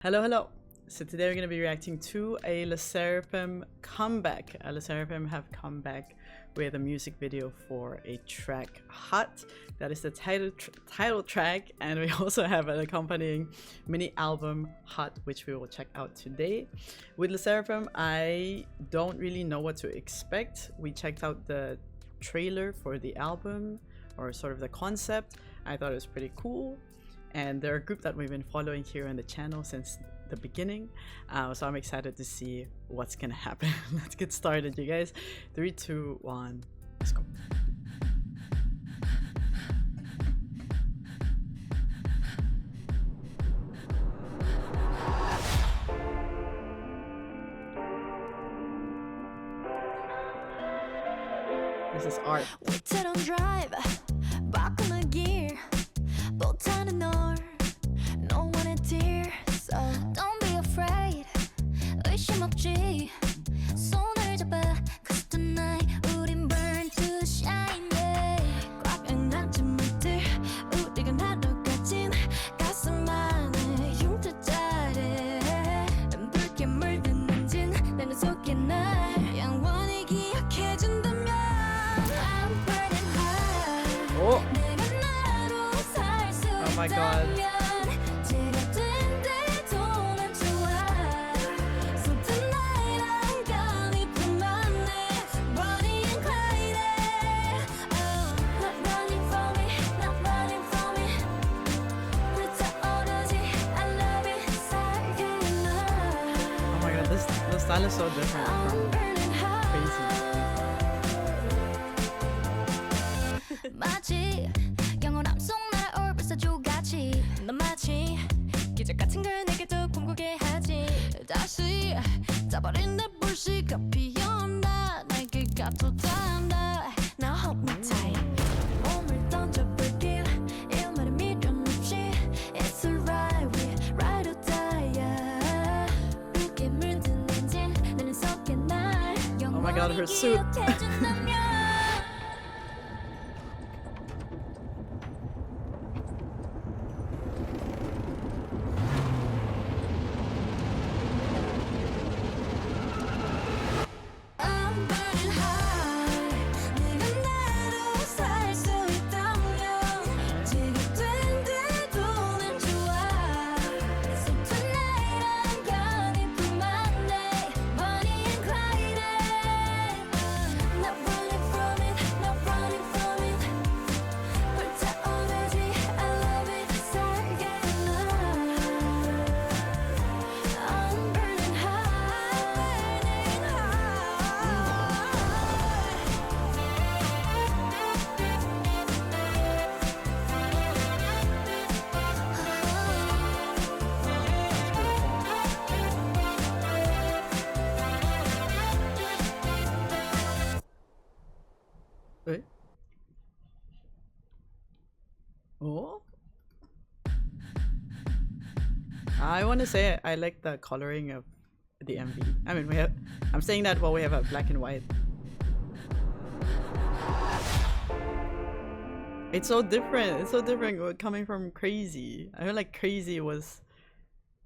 Hello, hello. So today we're going to be reacting to a 르세라핌 comeback. 르세라핌 have come back with a music video for a track Hot. That is the title track, and we also have an accompanying mini album Hot, which we will check out today. With 르세라핌, I don't really know what to expect. We checked out the trailer for the album, or sort of the concept. I thought it was pretty cool. And they're a group that we've been following here on the channel since the beginning, so I'm excited to see what's gonna happen. Let's get started, you guys. 3, 2, 1, let's go. This is art. Oh my god. Oh my god, this style is so different from Crazy. Oh my god, her suit. Wait. Oh, I want to say I like the coloring of the MV. I mean, I'm saying that while we have a black and white. It's so different. It's so different coming from Crazy. I feel like Crazy was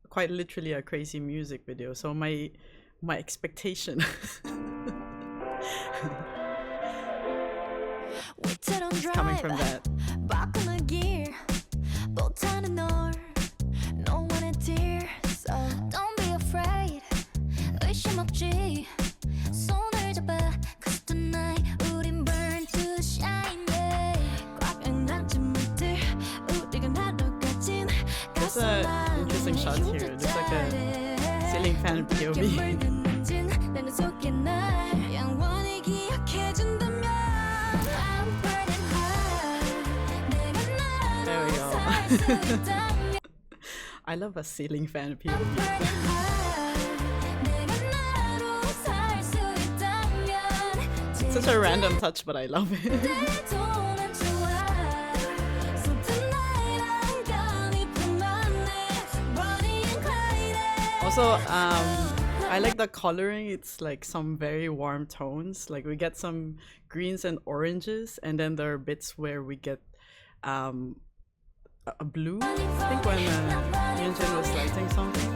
quite literally a crazy music video. So my expectation. It's coming from that. There's an interesting shot here. There's like a ceiling fan POV. There we go. I love a ceiling fan POV. Such a random touch, but I love it. Also, I like the coloring. It's like some very warm tones. Like we get some greens and oranges, and then there are bits where we get a blue. I think when Yunjin was lighting something.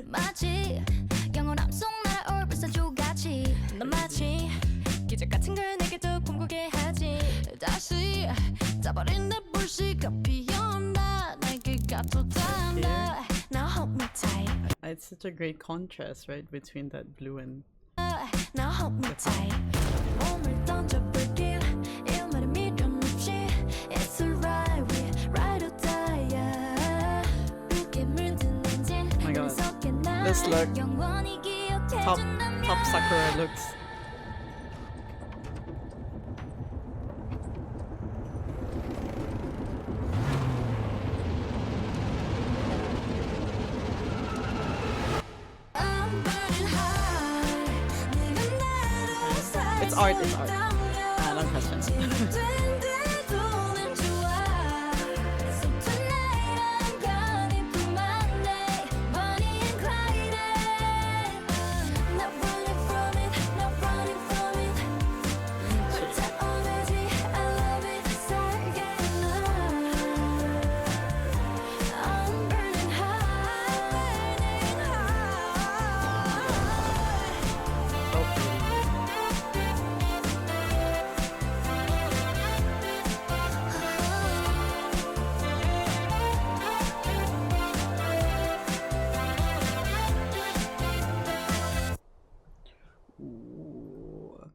마치 영원함 속 날아올 불사조같이 넌 마치 기적 같은 걸 내게 더 꿈꾸게 하지 다시 짜버린 내 불씨가 피어나 내게 가둬둔다 Now hold me tight It's such a great contrast, right, between that blue and Now hold me tight 몸을 던져볼게 일말의 미련 없이 It's alright we ride or die 붉게 물든 엔진 my god, this look, top Sakura looks. It's art, it's art. No question.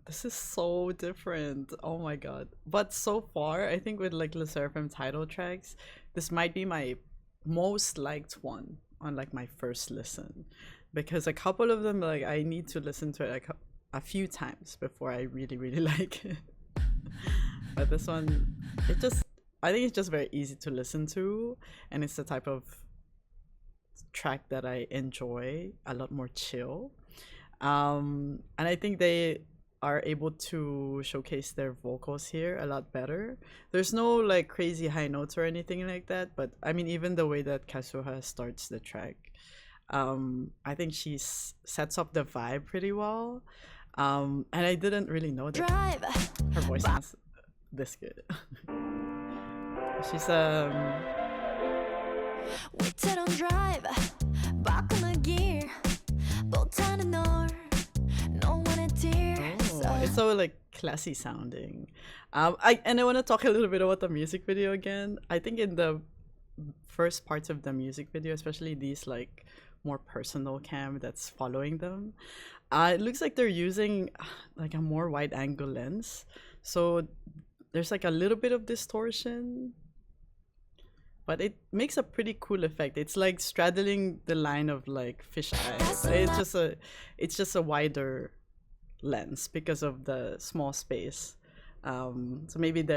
This is so different. Oh my god. But so far, I think with like 르세라핌 title tracks, this might be my most liked one on like my first listen. Because a couple of them, like I need to listen to it like a few times before I really like it. But this one, I think it's just very easy to listen to, and it's the type of track that I enjoy, a lot more chill. And I think they are able to showcase their vocals here a lot better. There's no like crazy high notes or anything like that, but I mean even the way that Kazuha starts the track, I think she sets up the vibe pretty well. And I didn't really know that her voice sounds this good. She's 위태로운 drive 바꾸는 길 못하는 널 No one tears it's so like classy sounding. I want to talk a little bit about the music video again. I think in the first parts of the music video, especially these like more personal cam that's following them, it looks like they're using like a more wide angle lens, so there's like a little bit of distortion, but it makes a pretty cool effect. It's like straddling the line of like fisheye. It's just a wider lens because of the small space. So maybe it's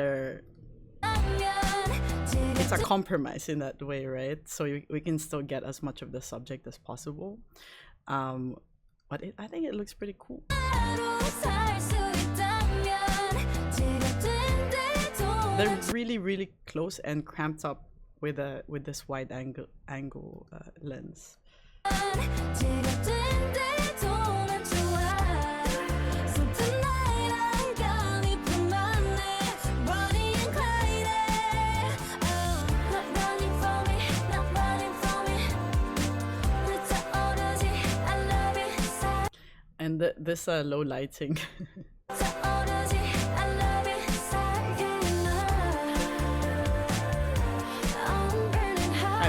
a compromise in that way, right? So we can still get as much of the subject as possible. But I think it looks pretty cool. They're really close and cramped up with this wide angle lens. And this low lighting. I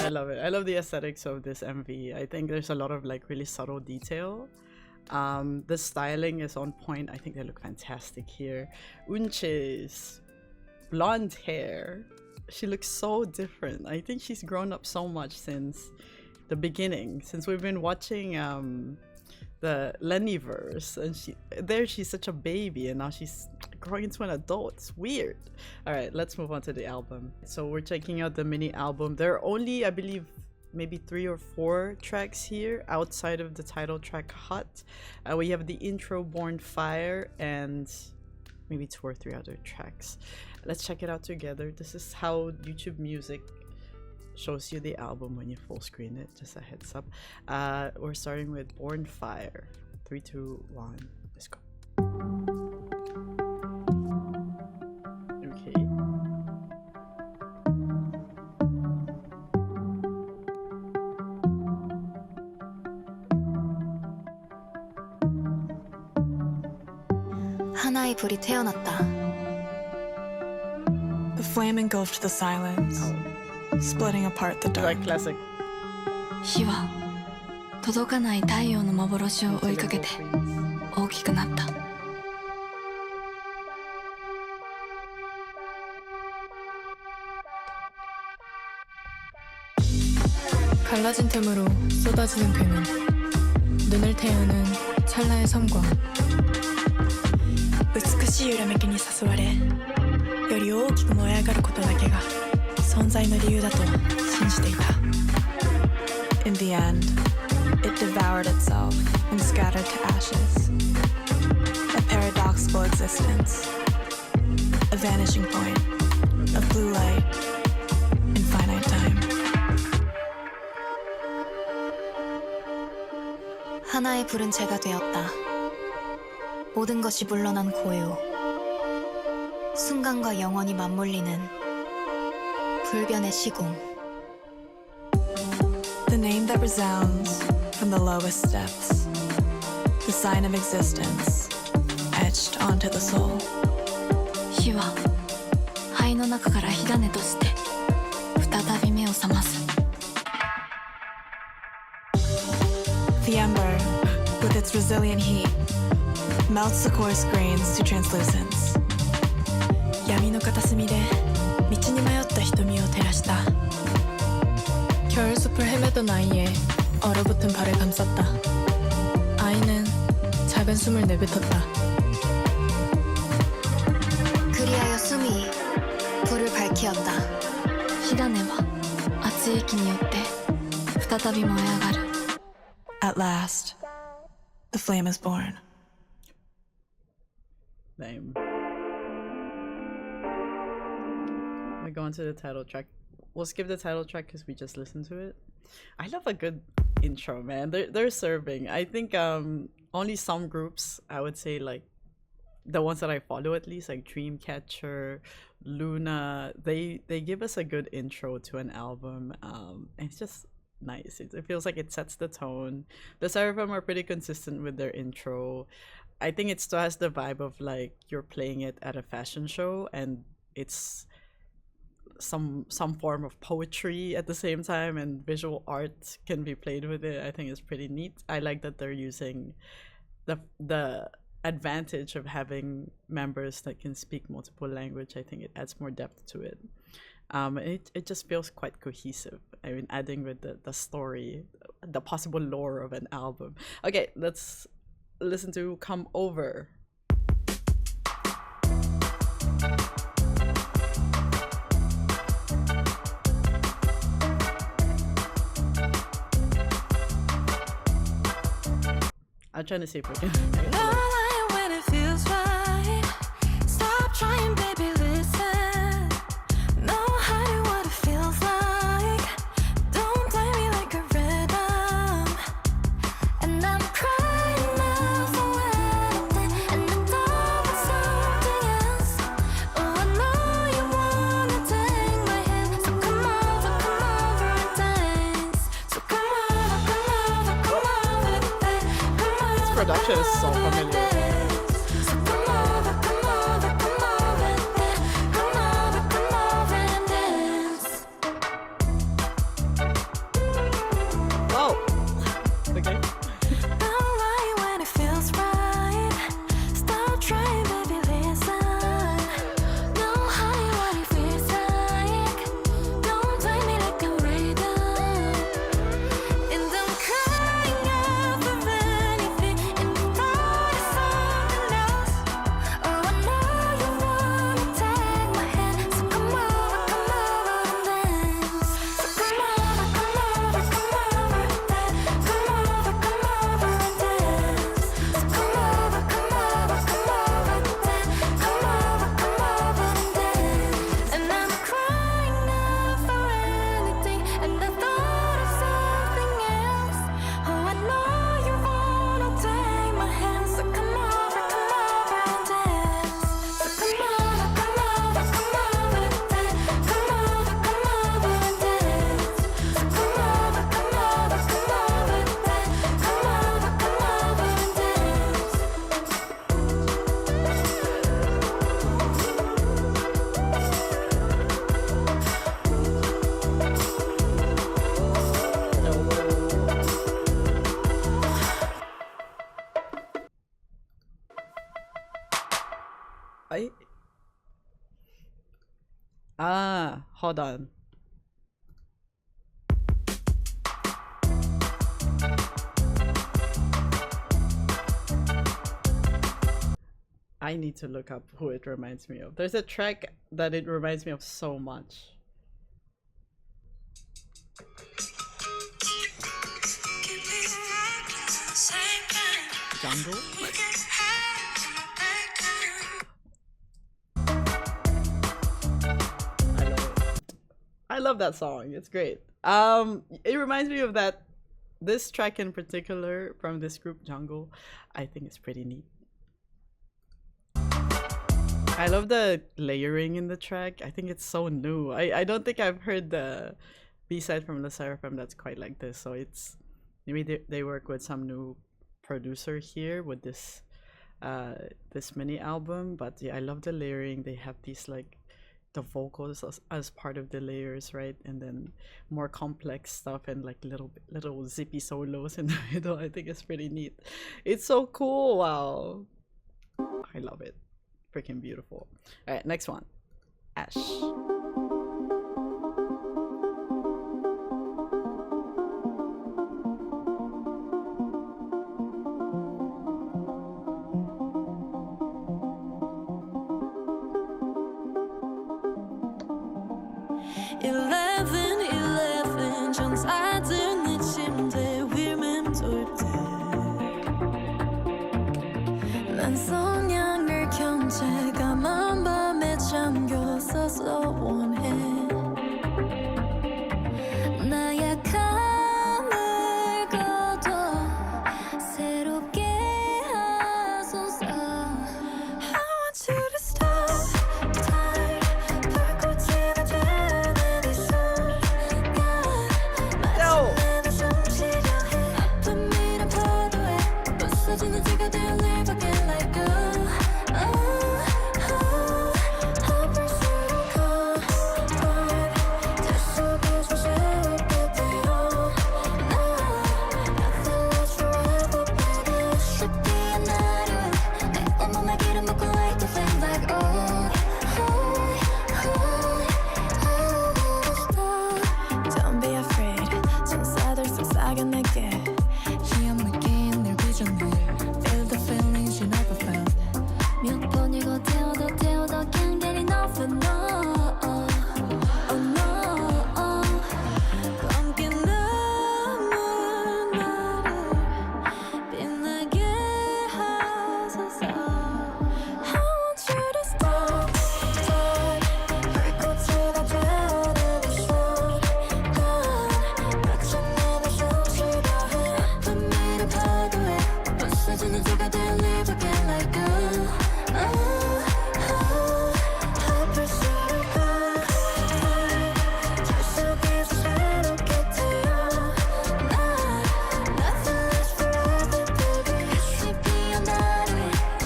love it. I love the aesthetics of this MV. I think there's a lot of like really subtle detail. The styling is on point. I think they look fantastic here. Unche's blonde hair. She looks so different. I think she's grown up so much since the beginning, since we've been watching the Lennyverse, and she's such a baby, and now she's growing into an adult. It's weird. All right, let's move on to the album. So we're checking out the mini album. There are only, I believe, maybe 3 or 4 tracks here outside of the title track Hot. We have the intro Born Fire and maybe 2 or 3 other tracks. Let's check it out together. This is how YouTube Music shows you the album when you full screen it, just a heads up. We're starting with Born Fire. 3, 2, 1, let's go. Okay. 하나의 불이 태어났다. The flame engulfed the silence, splitting apart the dark. Like classic. 火は届かない太陽の幻を追いかけて大きくなった。 갈라진 틈으로 쏟아지는 괴물, 눈을 태우는 찰나의 섬광. 美しい揺らめきに誘われ、より大きく燃え上がることだけが存在の理由だと信じていた。 In the end, it devoured itself and scattered to ashes. A paradoxical existence, a vanishing point of blue light in finite time. 하나의 불은 재가 되었다. 모든 것이 물러난 고요. 순간과 영원히 맞물리는 불변의 시공. The name that resounds from the lowest depths, the sign of existence etched onto the soul. 火は灰の中から火種として再び目を覚ます。 The ember, with its resilient heat, melts the coarse grains to translucence. 闇の片隅で道に迷った瞳を照らした。 겨울숲을 헤매던 아이의 얼어붙은 발을 감쌌다. 아이는 작은 숨을 내뱉었다. 그리하여 숨이 불을 밝히었다. 火種は熱い息によって再び燃え上がる。 At last, the flame is born. Lame. We go on to the title track. We'll skip the title track because we just listened to it. I love a good intro, man. They're serving. I think only some groups, I would say, like the ones that I follow at least, like Dreamcatcher, Luna, they give us a good intro to an album. And it's just nice. It feels like it sets the tone. The SSERAFIM are pretty consistent with their intro. I think it still has the vibe of like you're playing it at a fashion show and it's some form of poetry at the same time, and visual art can be played with it. I think it's pretty neat. I like that they're using the advantage of having members that can speak multiple language. I think it adds more depth to it. It just feels quite cohesive. I mean, adding with the story, the possible lore of an album. Okay, let's listen to Come Over. I'm trying to see if we can. When it feels right, stop trying, baby, listen. Know how what it feels like. Don't play me like a rhythm. And I'm crying now for anything, and the door is something else. Oh, I know you wanna take my hand, so come over and dance. So come over, babe. This production is so familiar. Wow. Okay. When it feels right, stop trying, baby, listen. Know how what it feels like. Don't play me like a rhythm. And I'm crying out for anything, and the door is I hold on. I need to look up who it reminds me of. There's a track that it reminds me of so much. Jungle? I love that song. It's great. It reminds me of that. This track in particular from this group, Jungle, I think it's pretty neat. I love the layering in the track. I think it's so new. I don't think I've heard the B-side from 르세라핌 that's quite like this. So it's maybe they work with some new producer here with this this mini album. But yeah, I love the layering. They have these like the vocals as part of the layers, right? And then more complex stuff and like little zippy solos in the middle. I think it's pretty neat. It's so cool. Wow, I love it. Freaking beautiful. All right, next one. Ash. 11 전사들 네 침대 위 맴돌 때난 성냥을 켠 채 까만 밤에 잠겨서서 원해 나약함을 걷어 새롭게 하소서 I want you to stop time 불꽃이 되는 이 순간 마침내도 숨 쉬려 해 아픔이란 파도에 부서지는 지가 될 일 밖에 like 아플수록 comfort 들 속에서 새롭게 되어 나 nothing lasts forever baby 쉽게 안 하려 내 온몸에 기름 붓고 like the flame like Don't be afraid. 전사들 속삭여 내게 희염 느낀 늘 비전해 Feel the feelings you never felt 몇 번이고 태워도 can't get enough and no oh no 검게 남은 나를 빛나게 하소서 I want you to stop time 불꽃이 되는 이 순간 마침내도 숨 쉬려 해 아픔이란 파도에 부서지는 지가 될 일 밖에 like 아플수록 comfort 들 속에서 새롭게 되어 나 nothing lasts forever baby 쉽게 안 하려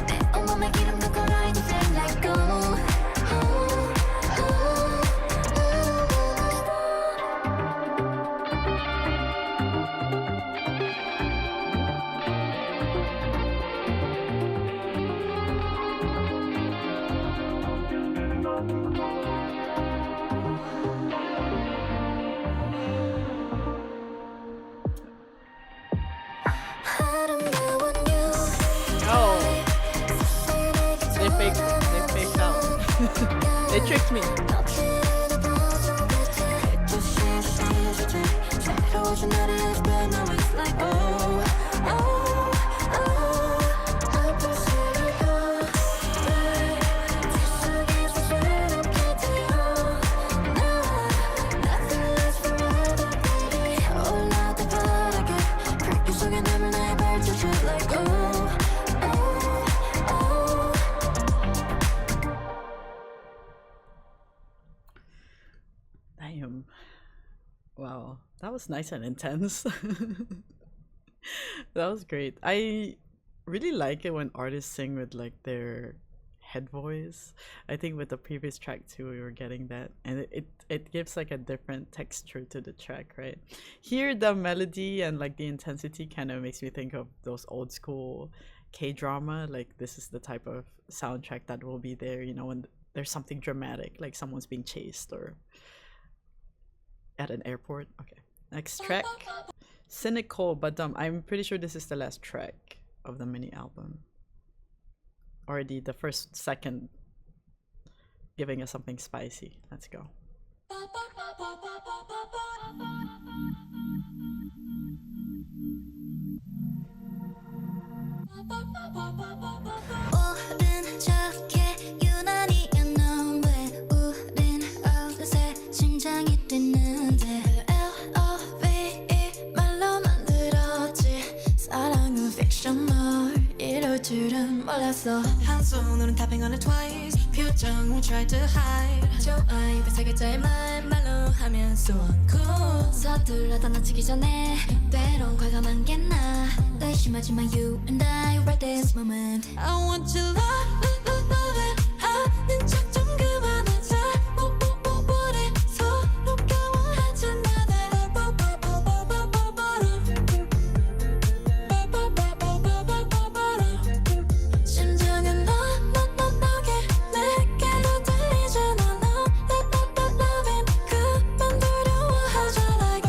내 온몸에 기름 붓고 like the flame like 아름다운 you Oh, they faked out. They tricked me. Damn. Wow, that was nice and intense. That was great. I really like it when artists sing with like their head voice. I think with the previous track too, we were getting that, and it gives like a different texture to the track, right? Here, the melody and like the intensity kind of makes me think of those old school K-drama, like this is the type of soundtrack that will be there, you know, when there's something dramatic, like someone's being chased or at an airport. Okay, next track, Cynical, Badum. I'm pretty sure this is the last track of the mini album, or the first second, giving us something spicy. Let's go. 오른 척해 유난히 넌왜 우린 어느새 심장이 뛰는데 L.O.V.E 말로 만들었지 사랑은 픽션 널 이럴 줄은 몰랐어 한 손으로는 tapping on it twice 표정을 try to hide 좋아 입에 세 글자의 말로 하면 so uncool 서둘러 떠나치기 전에 때론 과감한 게 나 의심하지 마 you and I right this moment I want your love 하는 척 좀 그만하자 우리 서로 깨워하잖아 심장은 너게 내게로 들리잖아 너 loving 그만 두려워하자 like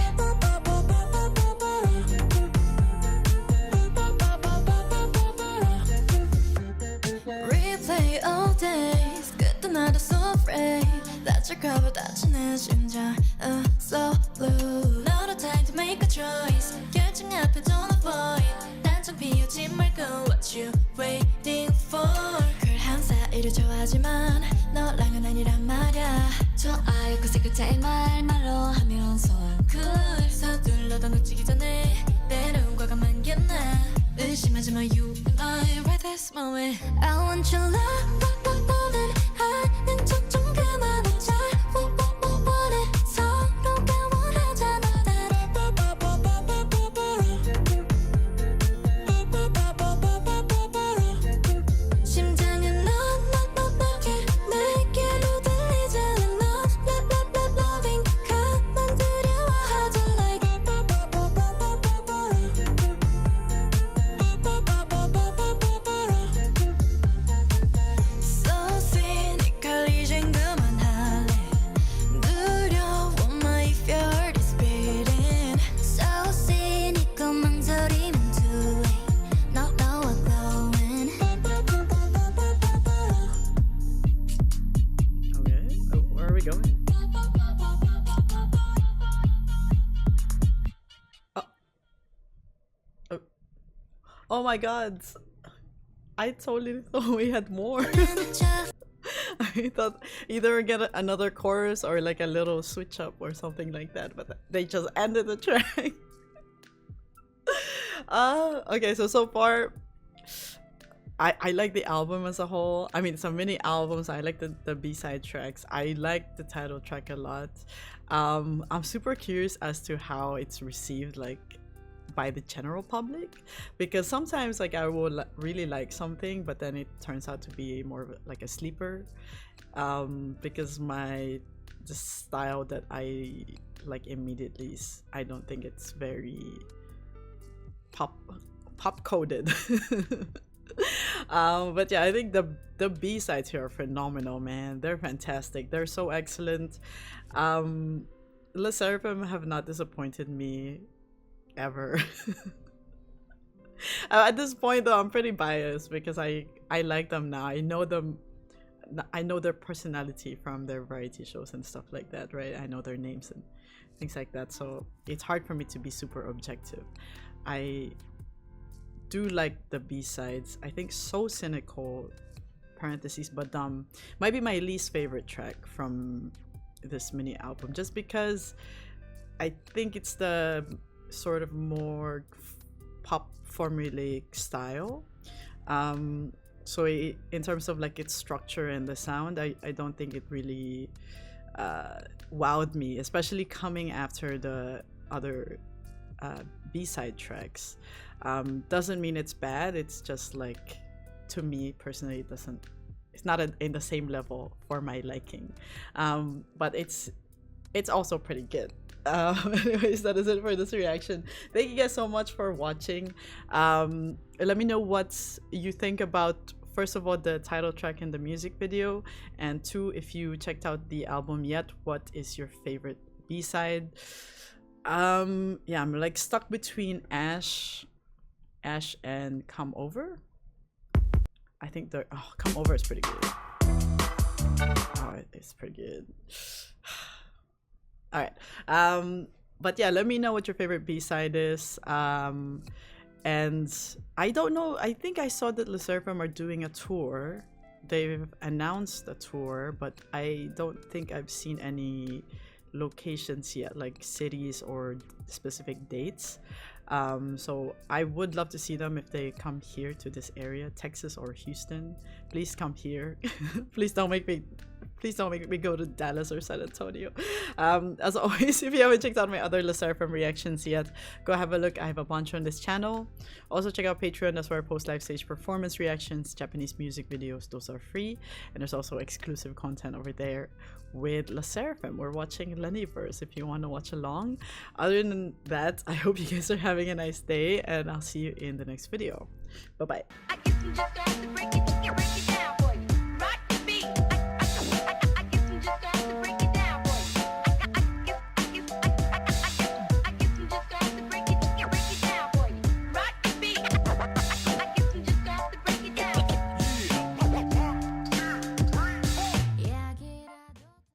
replay all days 끝도 나도 so afraid 다칠까봐 다친 내 심장 so blue 너로 time to make a choice 결정 앞에 don't avoid 단정 피우지 말고 what you waiting for 쿨 한 사이를 좋아하지만 너랑은 아니란 말야 좋아요 그 세 글자의 말로 하면 so uncool 서둘러 더 놓치기 전에 때론 과감한 게 나 의심하지 마 you and I right this moment I want your love 하는 척 좀 그만하자 우리 서로 깨워하잖아 심장은 너게 내게로 들리잖아 너 loving 그만 두려워하자 like So cynical 이젠 그만할래 두려워 my fear is beating So cynical 망설이면 too late No I'm going Okay, oh, where are we going? Oh, oh my god, I totally thought we had more. I thought either get another chorus or like a little switch up or something like that, but they just ended the track. Okay, so far I like the album as a whole. I mean, some mini albums. I like the B-side tracks. I like the title track a lot. I'm super curious as to how it's received, like by the general public, because sometimes like I will really like something, but then it turns out to be more of like a sleeper, because the style that I like immediately is, I don't think it's very pop coded. But yeah, I think the B-sides here are phenomenal, man. They're fantastic. They're so excellent. SSERAFIM have not disappointed me ever. At this point though, I'm pretty biased because I like them now. I know them. I know their personality from their variety shows and stuff like that, right? I know their names and things like that, so it's hard for me to be super objective. I do like the B-sides. I think So Cynical parentheses Badum might be my least favorite track from this mini album, just because I think it's the sort of more pop formulaic style. So in terms of like its structure and the sound, I don't think it really wowed me, especially coming after the other B-side tracks. Doesn't mean it's bad, it's just like, to me personally, it's not in the same level for my liking. But it's also pretty good. Anyways, that is it for this reaction. Thank you guys so much for watching. Let me know what you think about, first of all, the title track and the music video, and two, if you checked out the album yet, what is your favorite B-side? Yeah, I'm like stuck between Ash and Come Over. I think the Come Over is pretty good. Oh, it's pretty good. All right. But yeah, let me know what your favorite B-side is. And I don't know, I think I saw that 르세라핌 are doing a tour. They've announced a tour, but I don't think I've seen any locations yet, like cities or specific dates. So I would love to see them if they come here to this area, Texas or Houston. Please come here. Please don't make me go to Dallas or San Antonio. As always, if you haven't checked out my other 르세라핌 reactions yet, go have a look. I have a bunch on this channel. Also check out Patreon. That's where I post live stage performance reactions, Japanese music videos. Those are free, and there's also exclusive content over there with 르세라핌. We're watching Leniverse if you want to watch along. Other than that, I hope you guys are having a nice day, and I'll see you in the next video. Bye bye.